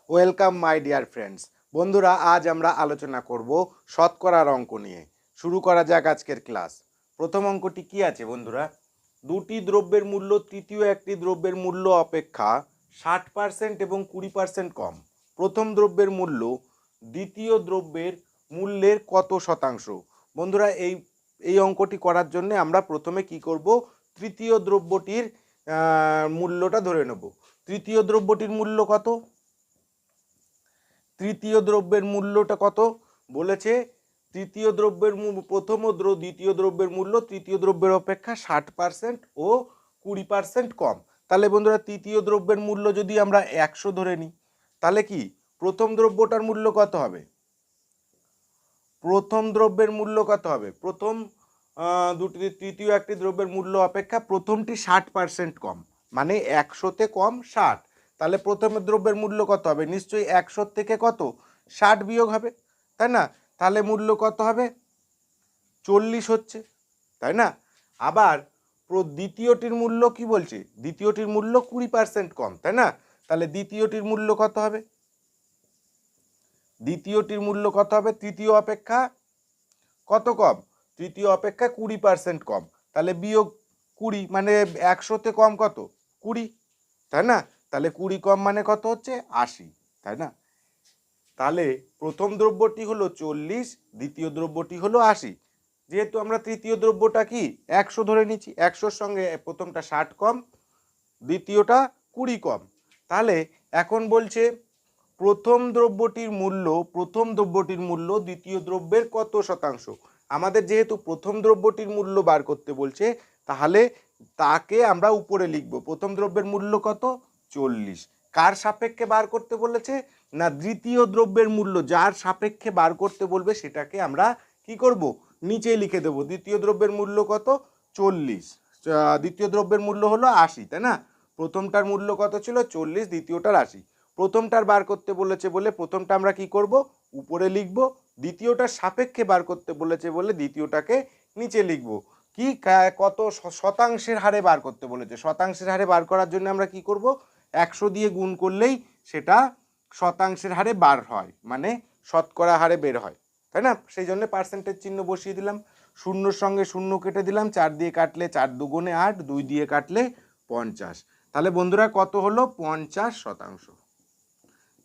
Welcome my dear friends. বন্ধুরা, আজ আমরা আলোচনা করব শতকরার অঙ্ক নিয়ে। শুরু করা যাক আজকের ক্লাস। প্রথম অঙ্কটি কি আছে বন্ধুরা? দুটি দ্রব্যের মূল্য তৃতীয় একটি দ্রব্যের মূল্য অপেক্ষা 60% এবং 20% কম। প্রথম দ্রব্যের মূল্য দ্বিতীয় দ্রব্যের মূল্যের কত শতাংশ? বন্ধুরা, এই অঙ্কটি করার জন্য আমরা প্রথমে কি করব? তৃতীয় দ্রব্যটির মূল্যটা ধরে নেব। তৃতীয় দ্রব্যটির মূল্য কত? তৃতীয় দ্রব্যের মূল্যটা কত বলেছে? তৃতীয় দ্রব্যের প্রথম ও দ্বিতীয় দ্রব্যের মূল্য তৃতীয় দ্রব্যের অপেক্ষা 60% ও 20% কম। তাহলে বন্ধুরা, তৃতীয় দ্রব্যের মূল্য যদি আমরা 100 ধরে নিই, তাহলে কি প্রথম দ্রব্যটার মূল্য কত হবে? প্রথম দ্রব্যের মূল্য কত হবে? তৃতীয় একটি দ্রব্যের মূল্য অপেক্ষা প্রথমটি 60% কম, মানে 100-তে কম 60। তাহলে প্রথম দ্রব্যের মূল্য কত হবে? নিশ্চয়ই 100 থেকে কত 60 বিয়োগ হবে, তাই না? তাহলে মূল্য কত হবে? 40 হচ্ছে, তাই না? আবার দ্বিতীয়টির মূল্য কি বলছে? দ্বিতীয়টির মূল্য 20% কম, তাই না? তাহলে দ্বিতীয়টির মূল্য কত হবে? দ্বিতীয়টির মূল্য কত হবে? তৃতীয় অপেক্ষা কত কম? তৃতীয় অপেক্ষা 20% কম। তাহলে বিয়োগ 20, মানে 100-তে কম কত? 20, তাই না? তাহলে 20 কম মানে কত হচ্ছে? 80, তাই না? তাহলে প্রথম দ্রব্যটি হলো 40, দ্বিতীয় দ্রব্যটি হলো 80। যেহেতু আমরা তৃতীয় দ্রব্যটা কি 100 ধরে নিচ্ছি, 100-র সঙ্গে প্রথমটা 60 কম, দ্বিতীয়টা 20 কম। তাহলে এখন বলছে প্রথম দ্রব্যটির মূল্য দ্বিতীয় দ্রব্যের কত শতাংশ? আমাদের যেহেতু প্রথম দ্রব্যটির মূল্য বার করতে বলছে, তাহলে তাকে আমরা উপরে লিখব। প্রথম দ্রব্যের মূল্য কত? 40। কার সাপেক্ষে বার করতে বলেছে? না, দ্বিতীয় দ্রব্যের মূল্য যার সাপেক্ষে বার করতে বলবে সেটাকে আমরা কি করব? নিচে লিখে দেব। দ্বিতীয় দ্রব্যের মূল্য কত? 40। দ্বিতীয় দ্রব্যের মূল্য হলো 80, তাই না? প্রথমটার মূল্য কত ছিল? 40, দ্বিতীয়টার 80। প্রথমটার বার করতে বলেছে বলে প্রথমটা আমরা কি করব? উপরে লিখব। দ্বিতীয়টার সাপেক্ষে বার করতে বলেছে বলে দ্বিতীয়টাকে নিচে লিখব। কি কত শতাংশের হারে বার করতে বলেছে? শতাংশের হারে বার করার জন্য আমরা কি করব? 100 দিয়ে গুণ করলেই সেটা শতাংশের হারে বার হয়, মানে শতকরা হারে বের হয়, তাই না? সেই জন্য পার্সেন্টেজ চিহ্ন বসিয়ে দিলাম। শূন্যর সঙ্গে শূন্য কেটে দিলাম। 4 দিয়ে কাটলে 4 দুগুণে 8, 2 দিয়ে কাটলে 50। তাহলে বন্ধুরা কত হলো? 50%।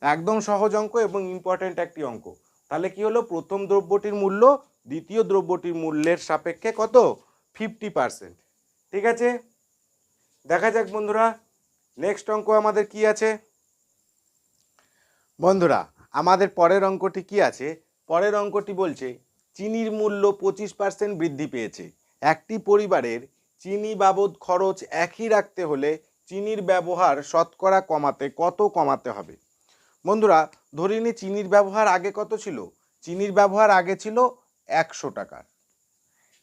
একদম সহজ অঙ্ক এবং ইম্পর্টেন্ট একটি অঙ্ক। তাহলে কি হলো? প্রথম দ্রব্যটির মূল্য দ্বিতীয় দ্রব্যটির মূল্যের সাপেক্ষে কত? 50%। ঠিক আছে, দেখা যাক বন্ধুরা নেক্সট অঙ্ক আমাদের কি আছে। বন্ধুরা, আমাদের পরের অঙ্কটি কি আছে? পরের অঙ্কটি বলছে চিনির মূল্য 25% বৃদ্ধি পেয়েছে। একটি পরিবারের চিনি বাবদ খরচ একই রাখতে হলে চিনির ব্যবহার শতকরা কমাতে কত কমাতে হবে? বন্ধুরা, ধরে নিই চিনির ব্যবহার আগে কত ছিল? চিনির ব্যবহার আগে ছিল 100 টাকার।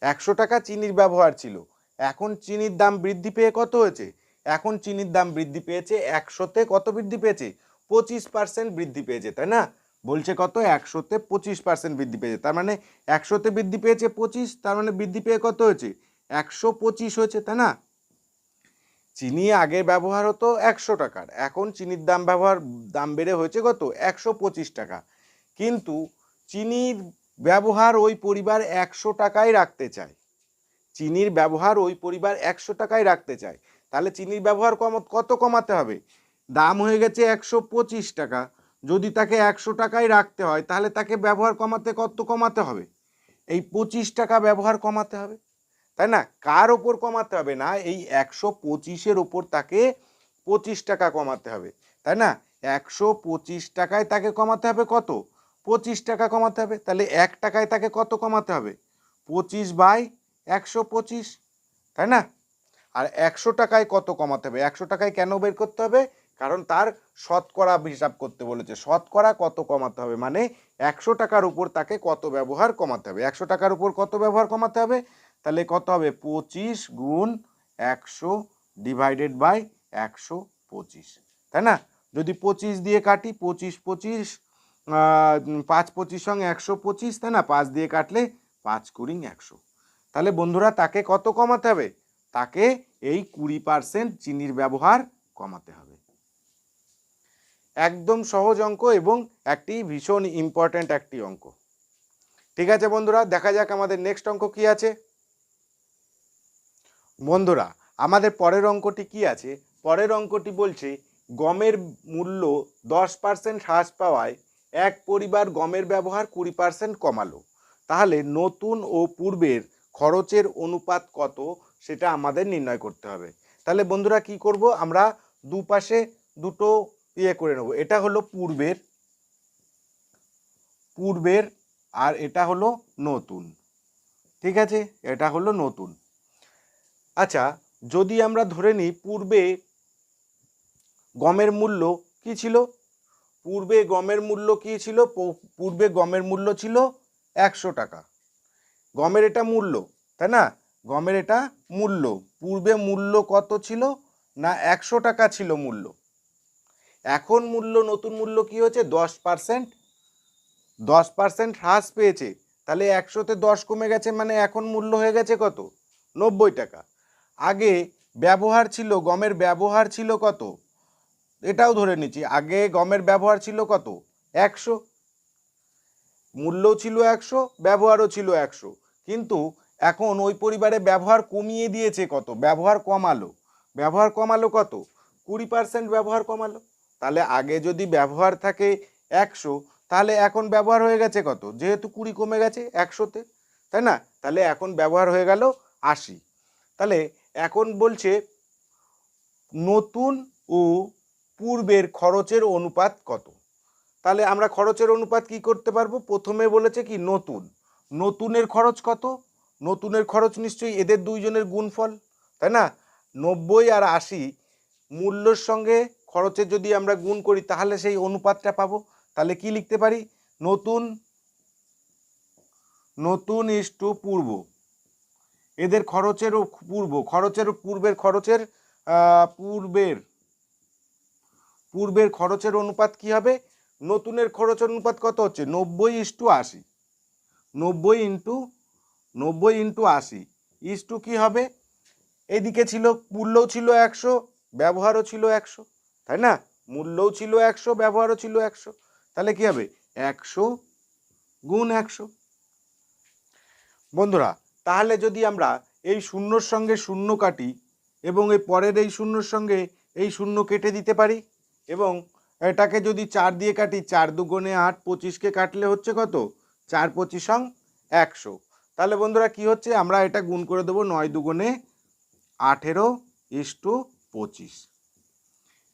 100 টাকা চিনির ব্যবহার ছিল। এখন চিনির দাম বৃদ্ধি পেয়ে কত হয়েছে? এখন চিনির দাম বৃদ্ধি পেয়েছে 100-তে কত বৃদ্ধি পেয়েছে? 25% বৃদ্ধি পেয়েছে, তাই না? বলছে কত? 100-তে 25% বৃদ্ধি পেয়েছে। তার মানে 100-তে বৃদ্ধি পেয়েছে 25, তার মানে বৃদ্ধি পেয়ে কত হয়েছে? 125 হয়েছে, তাই না? চিনি আগে ব্যবহার হতো 100 টাকার, এখন চিনির দাম বেড়ে হয়েছে কত? 125 টাকা। কিন্তু চিনির ব্যবহার ওই পরিবার 100 টাকায় রাখতে চায়। চিনির ব্যবহার ওই পরিবার 100 টাকায় রাখতে চায়। তাহলে চিনির ব্যবহার কত কমাতে হবে? দাম হয়ে গেছে 125 টাকা। যদি তাকে 100 টাকায় রাখতে হয়, তাহলে তাকে ব্যবহার কমাতে কত কমাতে হবে? এই 25 টাকা ব্যবহার কমাতে হবে, তাই না? কার ওপর কমাতে হবে? না, এই 125-এর ওপর তাকে 25 টাকা কমাতে হবে, তাই না? 125 টাকায় তাকে কমাতে হবে কত? 25 টাকা কমাতে হবে। তাহলে 1 টাকায় তাকে কত কমাতে হবে? 25/125, তাই না? আর 100 টাকায় কত কমাতে হবে? 100 টাকায় কেন বের করতে হবে? কারণ তার শতকরা হিসাব করতে বলেছে। শতকরা কত কমাতে হবে, মানে 100 টাকার উপর তাকে কত ব্যবহার কমাতে হবে। 100 টাকার উপর কত ব্যবহার কমাতে হবে? তাহলে কত হবে? 25 গুণ 100 ডিভাইডেড বাই 125, তাই না? যদি 25 দিয়ে কাটি, 25 5 25 সঙ্গে 125, তাই না? 5 দিয়ে কাটলে 5 কুড়ি 100। তাহলে বন্ধুরা তাকে কত কমাতে হবে? তাকে এই 20% চিনির ব্যবহার কমাতে হবে। একদম সহজ অঙ্ক এবং একটি ভীষণ ইম্পর্ট্যান্ট একটি অঙ্ক। ঠিক আছে বন্ধুরা, দেখা যাক আমাদের নেক্সট অঙ্ক কি আছে। বন্ধুরা আমাদের পরের অঙ্কটি কি আছে? পরের অঙ্কটি বলছে গমের মূল্য 10% হ্রাস পাওয়ায় এক পরিবার গমের ব্যবহার 20% কমালো। তাহলে নতুন ও পূর্বের খরচের অনুপাত কত সেটা আমাদের নির্ণয় করতে হবে। তাহলে বন্ধুরা কি করব, আমরা দুপাশে দুটো করে নেব। এটা হলো পূর্বের আর এটা হলো নতুন। ঠিক আছে, এটা হলো নতুন। আচ্ছা, যদি আমরা ধরে নিই পূর্বে গমের মূল্য কি ছিল? পূর্বে গমের মূল্য কি ছিল? পূর্বে গমের মূল্য ছিল 100 টাকা। গমের এটা মূল্য, তাই না? গমের এটা মূল্য। পূর্বে মূল্য কত ছিল? না 100 টাকা ছিল মূল্য। এখন মূল্য, নতুন মূল্য কি হয়েছে? 10% হ্রাস পেয়েছে। তাহলে 100-তে 10 কমে গেছে, মানে এখন মূল্য হয়ে গেছে কত? 90 টাকা। আগে ব্যবহার ছিল, গমের ব্যবহার ছিল কত? এটাও ধরে নিচ্ছি, আগে গমের ব্যবহার ছিল কত? 100। মূল্যও ছিল 100, ব্যবহারও ছিল 100। কিন্তু এখন ওই পরিবারে ব্যবহার কমিয়ে দিয়েছে কত? ব্যবহার কমালো। ব্যবহার কমালো কত? 20% ব্যবহার কমালো। তাহলে আগে যদি ব্যবহার থাকে 100, তাহলে এখন ব্যবহার হয়ে গেছে কত? যেহেতু 20 কমে গেছে 100-তে, তাই না? তাহলে এখন ব্যবহার হয়ে গেল 80। তাহলে এখন বলছে নতুন ও পূর্বের খরচের অনুপাত কত? তাহলে আমরা খরচের অনুপাত কি করতে পারবো? প্রথমে বলেছে কি নতুনের খরচ কত? নতুনের খরচ নিশ্চয়ই এদের দুইজনের গুণফল, তাই না? 90 আর 80 মূল্যর সঙ্গে খরচের যদি আমরা গুণ করি তাহলে সেই অনুপাতটা পাবো। তাহলে কি লিখতে পারি? নতুন ইস্টু পূর্ব, এদের খরচেরও পূর্বের খরচের অনুপাত কি হবে? নতুনের খরচের অনুপাত কত হচ্ছে? 90:80। 90 × 80 কি হবে? এদিকে ছিল মূল্যও ছিল 100, ব্যবহারও ছিল 100, তাই না? মূল্যও ছিল 100, ব্যবহারও ছিল 100। তাহলে কি হবে? 100 × 100। বন্ধুরা তাহলে যদি আমরা এই শূন্যর সঙ্গে শূন্য কাটি এবং এই পরের এই শূন্যর সঙ্গে এই শূন্য কেটে দিতে পারি, এবং এটাকে যদি 4 দিয়ে কাটি, 4 দুগুণে 8, 25কে কাটলে হচ্ছে কত? 4 25 100। তাহলে বন্ধুরা কি হচ্ছে? আমরা এটা গুণ করে দেবো, 9 দুগুণে 18:25।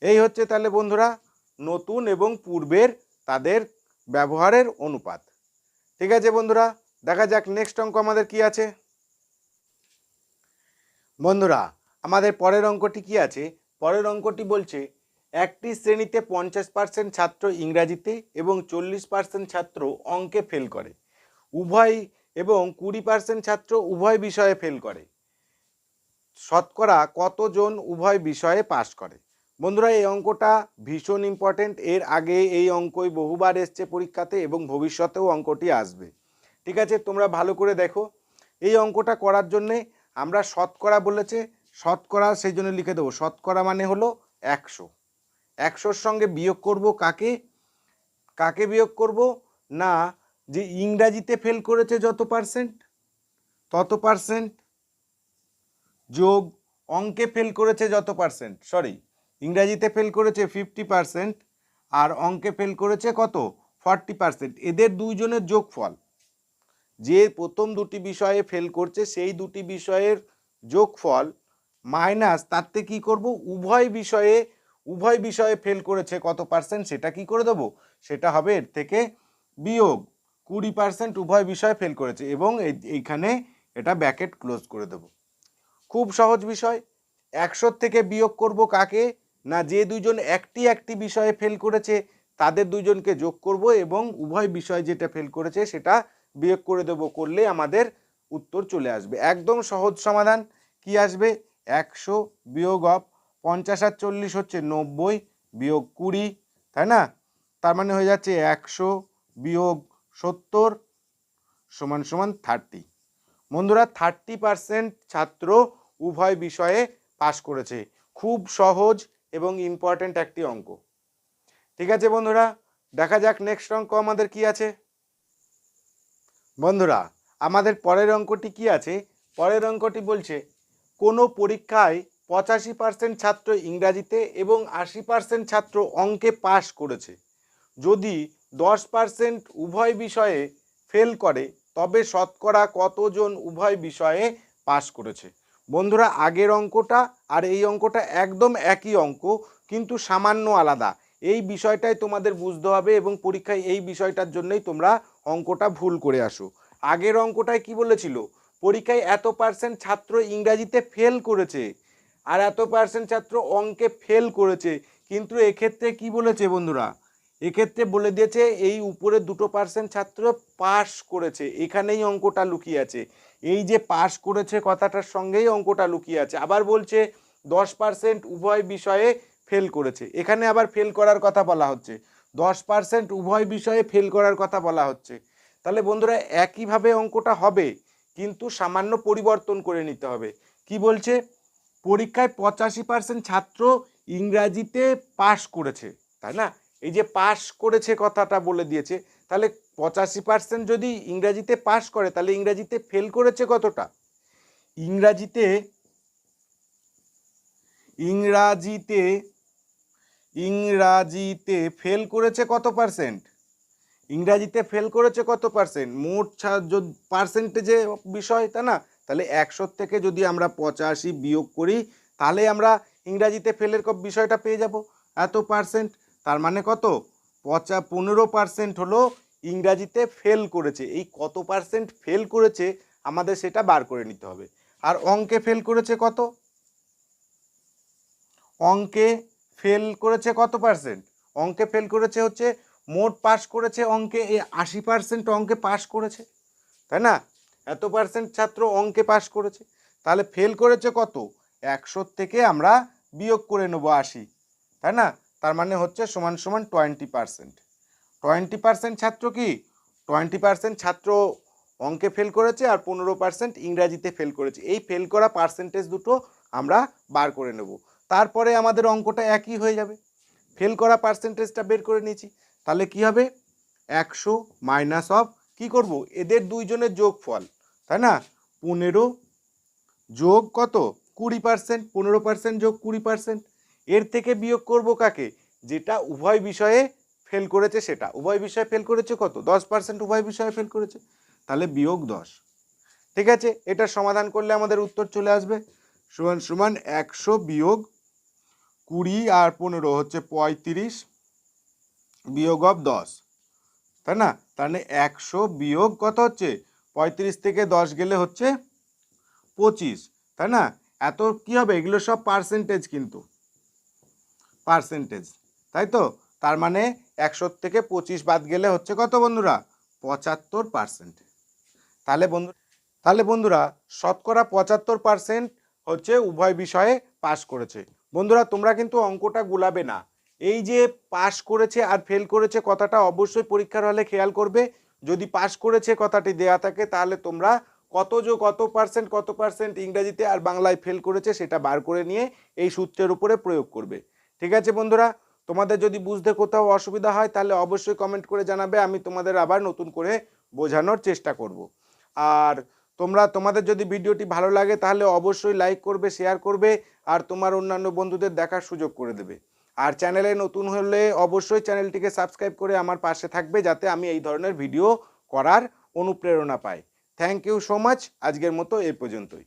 এই হচ্ছে তাহলে বন্ধুরা নতুন এবং পূর্বের তাদের ব্যবহারের অনুপাত। ঠিক আছে বন্ধুরা, দেখা যাক নেক্সট অঙ্ক আমাদের কি আছে। বন্ধুরা আমাদের পরের অঙ্কটি কি আছে? পরের অঙ্কটি বলছে একটি শ্রেণীতে 50% ছাত্র ইংরাজিতে এবং 40% ছাত্র অঙ্কে ফেল করে, উভয় এবং 20% ছাত্র উভয় বিষয়ে ফেল করে। শতকরা কতজন উভয় বিষয়ে পাস করে? বন্ধুরা এই অঙ্কটা ভীষণ ইম্পর্টেন্ট। এর আগে এই অঙ্কই বহুবার এসছে পরীক্ষাতে এবং ভবিষ্যতেও অঙ্কটি আসবে। ঠিক আছে, তোমরা ভালো করে দেখো। এই অঙ্কটা করার জন্যে আমরা শতকরা বলেছে, শতকরা সেই জন্য লিখে দেবো। শতকরা মানে হলো 100। 100-র সঙ্গে বিয়োগ করব কাকে? কাকে বিয়োগ করব? না, যে ইংরাজিতে ফেল করেছে যত পার্সেন্ট তত পার্সেন্ট, যোগ অঙ্কে ফেল করেছে যত পার্সেন্ট, ইংরাজিতে ফেল করেছে 50% আর অঙ্কে ফেল করেছে কত? 40%। এদের দুইজনের যোগফল, যে প্রথম দুটি বিষয়ে ফেল করছে সেই দুটি বিষয়ের যোগফল মাইনাস তার থেকে কী করব? উভয় বিষয়ে ফেল করেছে কত পার্সেন্ট সেটা কি করে দেবো? সেটা হবে এর থেকে বিয়োগ 20% উভয় বিষয়ে ফেল করেছে, এবং এইখানে এটা ব্র্যাকেট ক্লোজ করে দেব। খুব সহজ বিষয়। 100 থেকে বিয়োগ করব কাকে? না, যে দুইজন একটি বিষয়ে ফেল করেছে তাদের দুইজনকে যোগ করব এবং উভয় বিষয় যেটা ফেল করেছে সেটা বিয়োগ করে দেব। করলে আমাদের উত্তর চলে আসবে। একদম সহজ সমাধান। কি আসবে? 100 বিয়োগ 50 আর 40 হচ্ছে 90 বিয়োগ 20, তাই না? তার মানে হয়ে যাচ্ছে 100 বিয়োগ 70 সমান সমান 30। বন্ধুরা 30% ছাত্র উভয় বিষয়ে পাস করেছে। খুব সহজ এবং ইম্পর্ট্যান্ট একটি অঙ্ক। ঠিক আছে বন্ধুরা, দেখা যাক নেক্সট অঙ্ক আমাদের কি আছে। বন্ধুরা আমাদের পরের অঙ্কটি কি আছে? পরের অঙ্কটি বলছে কোনো পরীক্ষায় 85% ছাত্র ইংরাজিতে এবং 80% ছাত্র অঙ্কে পাশ করেছে। যদি 10% উভয় বিষয়ে ফেল করে তবে শতকরা কতজন উভয় বিষয়ে পাশ করেছে? বন্ধুরা আগের অঙ্কটা আর এই অঙ্কটা একদম একই অঙ্ক, কিন্তু সামান্য আলাদা। এই বিষয়টাই তোমাদের বুঝতে হবে এবং পরীক্ষায় এই বিষয়টার জন্যই তোমরা অঙ্কটা ভুল করে আসো। আগের অঙ্কটায় কি বলেছিল? পরীক্ষায় এত পার্সেন্ট ছাত্র ইংরাজিতে ফেল করেছে আর এত পার্সেন্ট ছাত্র অঙ্কে ফেল করেছে, কিন্তু এক্ষেত্রে কি বলেছে বন্ধুরা? এক্ষেত্রে বলে দিয়েছে এই উপরে 2% ছাত্র পাস করেছে। এখানেই অঙ্কটা লুকিয়ে আছে। এই যে পাস করেছে কথাটার সঙ্গেই অঙ্কটা লুকিয়ে আছে। আবার বলছে 10% উভয় বিষয়ে ফেল করেছে। এখানে আবার ফেল করার কথা বলা হচ্ছে, 10% উভয় বিষয়ে ফেল করার কথা বলা হচ্ছে। তাহলে বন্ধুরা একইভাবে অঙ্কটা হবে, কিন্তু সামান্য পরিবর্তন করে নিতে হবে। কি বলছে? পরীক্ষায় 85% ছাত্র ইংরাজিতে পাস করেছে, তাই না? এই যে পাস করেছে কথাটা বলে দিয়েছে, তাহলে 85% যদি ইংরাজিতে পাস করে তাহলে ইংরাজিতে ফেল করেছে কতটা? ইংরাজিতে ইংরাজিতে ইংরাজিতে ফেল করেছে কত পার্সেন্ট? ইংরাজিতে ফেল করেছে কত পার্সেন্ট? মোট পার্সেন্টেজে বিষয়, তাই না? তাহলে 100 থেকে যদি আমরা 85 বিয়োগ করি তাহলে আমরা ইংরাজিতে ফেলের বিষয়টা পেয়ে যাব, এত পার্সেন্ট। তার মানে কত? 15% হলো ইংরাজিতে ফেল করেছে। এই কত পার্সেন্ট ফেল করেছে আমাদের সেটা বার করে নিতে হবে। আর অঙ্কে ফেল করেছে কত? অঙ্কে ফেল করেছে কত পার্সেন্ট? অঙ্কে ফেল করেছে হচ্ছে মোট পাস করেছে অঙ্কে 80% অঙ্কে পাস করেছে, তাই না? এত পার্সেন্ট ছাত্র অঙ্কে পাস করেছে, তাহলে ফেল করেছে কত? 100 থেকে আমরা বিয়োগ করে নেবো 80, তাই না? তার মানে হচ্ছে সমান সমান 20%। 20% ছাত্র কি? 20% ছাত্র অঙ্কে ফেল করেছে আর 15% ইংরাজিতে ফেল করেছে। এই ফেল করা পার্সেন্টেজ দুটো আমরা বার করে নেব। তারপরে আমাদের অঙ্কটা একই হয়ে যাবে। ফেল করা পার্সেন্টেজটা বের করে নিয়েছি, তাহলে কি হবে? 100 মাইনাস অফ কি করব? এদের দুইজনের যোগফল, তাই না? 15 যোগ কত? 20%। 15% যোগ 20%। এর থেকে বিয়োগ করব কাকে? যেটা উভয় বিষয়ে ফেল করেছে সেটা। উভয় বিষয়ে ফেল করেছে কত? 10% উভয় বিষয়ে ফেল করেছে, তাহলে বিয়োগ 10। ঠিক আছে, এটা সমাধান করলে আমাদের উত্তর চলে আসবে সমান সমান 100 বিয়োগ 20 আর 15 হচ্ছে 35 বিয়োগ অফ 10, তাই না? তাহলে 100 বিয়োগ কত হচ্ছে? 35 থেকে 10 গেলে হচ্ছে 25, তাই না? এত কি হবে? এগুলো সব পার্সেন্টেজ, কিন্তু পার্সেন্টেজ, তাই তো? তার মানে 100 থেকে 25 বাদ গেলে হচ্ছে কত বন্ধুরা? 75%। তাহলে বন্ধুরা শতকরা 75% হচ্ছে উভয় বিষয়ে পাস করেছে। বন্ধুরা তোমরা কিন্তু অঙ্কটা গুলাবে না। এই যে পাস করেছে আর ফেল করেছে কথাটা অবশ্যই পরীক্ষার হলে খেয়াল করবে। যদি পাস করেছে কথাটি দেয়া থাকে তাহলে তোমরা কত পার্সেন্ট ইংরেজিতে আর বাংলায় ফেল করেছে সেটা বার করে নিয়ে এই সূত্রের উপরে প্রয়োগ করবে। ঠিক আছে বন্ধুরা, তোমাদের যদি বুঝতে কোথাও অসুবিধা হয় তাহলে অবশ্যই কমেন্ট করে জানাবে, আমি তোমাদের আবার নতুন করে বোঝানোর চেষ্টা করব। আর তোমাদের যদি ভিডিওটি ভালো লাগে তাহলে অবশ্যই লাইক করবে, শেয়ার করবে আর তোমার অন্যান্য বন্ধুদের দেখার সুযোগ করে দেবে। আর চ্যানেলে নতুন হলে অবশ্যই চ্যানেলটিকে সাবস্ক্রাইব করে আমার পাশে থাকবে, যাতে আমি এই ধরনের ভিডিও করার অনুপ্রেরণা পাই। Thank you so much. আজকের মতো এই পর্যন্তই।